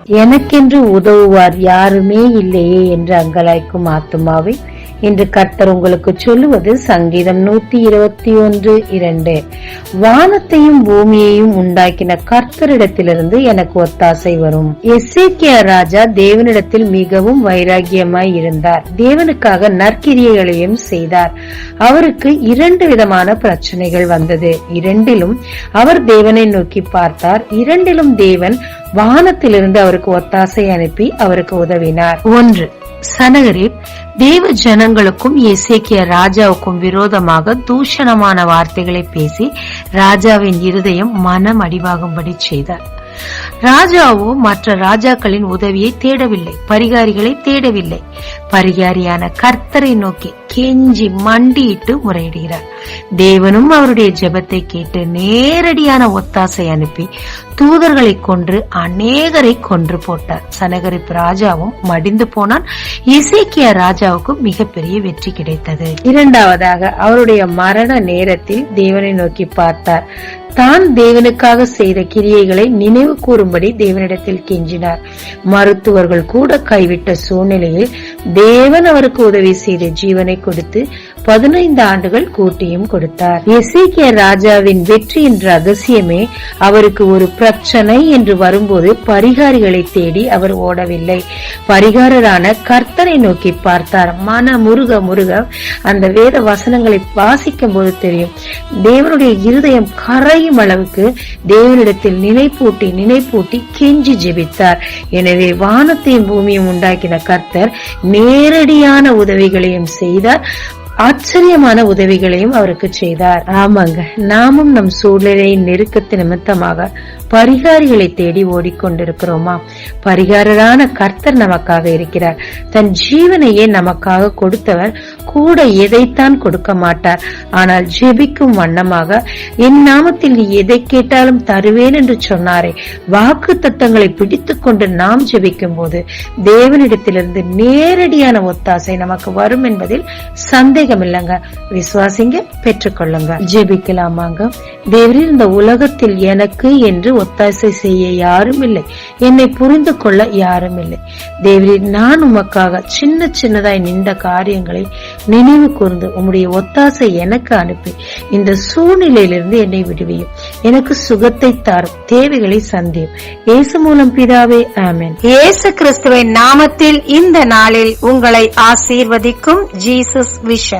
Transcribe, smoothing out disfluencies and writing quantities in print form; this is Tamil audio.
எனக்கென்று உதவுவார் யாருமே இல்லையே என்று அங்கலாய்க்கும் ஆத்துமாவை இன்று கர்த்தர் உங்களுக்கு சொல்லுவது சங்கீதம் 121:2. வானத்தையும் பூமியையும் உண்டாக்கின கர்த்தரிடத்திலிருந்து எனக்கு ஒத்தாசை வரும். எசேக்கியா ராஜா தேவனிடத்தில் மிகவும் வைராகியமாய் இருந்தார். தேவனுக்காக நற்கிரியைகளையும் செய்தார். அவருக்கு 2 விதமான பிரச்சனைகள் வந்தது. 2லும் அவர் தேவனை நோக்கி பார்த்தார். 2லும் தேவன் வானத்திலிருந்து அவருக்கு ஒத்தாசை அனுப்பி அவருக்கு உதவினார். 1. சனகரிப் தேவ ஜனங்களுக்கும் எசேக்கியா ராஜாவுக்கும் விரோதமாக தூஷணமான வார்த்தைகளை பேசி ராஜாவின் இருதயம் மனம் அடிவாகும்படி செய்தார். ராஜாவோ மற்ற ராஜாக்களின் உதவியை தேடவில்லை, பரிகாரிகளை தேடவில்லை. பரிகாரியான கர்த்தரை நோக்கி கெஞ்சி மண்டியிட்டு முறையிடுகிறார். தேவனும் அவருடைய ஜெபத்தை கேட்டு நேரடியான ஒத்தாசை அனுப்பி தூதர்களை கொன்று அநேகரை கொன்று போட்டார். சனகரிப் ராஜாவும் மடிந்து போனான். எசேக்கியா ராஜாவுக்கு மிகப்பெரிய வெற்றி கிடைத்தது. 2வதாக அவருடைய மரண நேரத்தில் தேவனை நோக்கி பார்த்தார். தான் தேவனுக்காக செய்த கிரியைகளை நினைவு கூறும்படி தேவனிடத்தில் கெஞ்சினார். மருத்துவர்கள் கூட கைவிட்ட சூழ்நிலையில் தேவன் அவருக்கு உதவி செய்த ஜீவனை கொடுத்து 15 ஆண்டுகள் கூட்டியும் கொடுத்தார். எசேக்கியா ராஜாவின் வெற்றியின் ரகசியமே அவருக்கு ஒரு பிரச்சனை என்று வரும்போது பரிகாரிகளை தேடி அவர் ஓடவில்லை. பரிகாரரான கர்த்தரை நோக்கி பார்த்தார். மன முருக அந்த வேத வசனங்களை வாசிக்கும் போது தெரியும், தேவனுடைய இருதயம் கரையும் அளவுக்கு தேவனிடத்தில் நினைப்பூட்டி கெஞ்சி ஜெபித்தார். எனவே வானத்தையும் பூமியும் உண்டாக்கின கர்த்தர் நேரடியான உதவிகளையும் செய்தார், ஆச்சரியமான உதவிகளையும் அவருக்கு செய்தார். ஆமாங்க, நாமும் நம் சூழ்நிலை நெருக்கத்து நிமித்தமாக பரிகாரிகளை தேடி ஓடிக்கொண்டிருக்கிறோமா? பரிகாரரான கர்த்தர் நமக்காக இருக்கிறார். தன் ஜீவனையே நமக்காக கொடுத்தவர் கூட எதைத்தான் கொடுக்க மாட்டார். ஆனால் ஜெபிக்கும் வண்ணமாக என் நாமத்தில் நீ எதை கேட்டாலும் தருவேன் என்று சொன்னாரே, வாக்கு தத்தங்களை பிடித்துக் கொண்டு நாம் ஜெபிக்கும் போது தேவனிடத்திலிருந்து நேரடியான ஒத்தாசை நமக்கு வரும் என்பதில் சந்தேகம் இல்லங்க. விசுவாசிங்க, பெற்றுக்கொள்ளுங்க. ஜெபிக்கலாமாங்க. தேவரீர், இந்த உலகத்தில் எனக்கு என்று ஒத்தாசை செய்ய யாரும் இல்லை, என்னை புரிந்து கொள்ள யாரும் இல்லை. தேவரீர், நான் உமக்காக சின்னதாய் நின்ற காரியங்களை நினைவு கூர்ந்து உம்முடைய ஒத்தாசை எனக்கு அனுப்பி இந்த சூழ்நிலையிலிருந்து என்னை விடுவியும். எனக்கு சுகத்தை தாரும், தேவைகளை சந்தியும். இயேசு மூலம் பிதாவே, ஆமென். இயேசு கிறிஸ்துவின் நாமத்தில் இந்த நாளில் உங்களை ஆசீர்வதிக்கும் ஜீசஸ் விஷன்.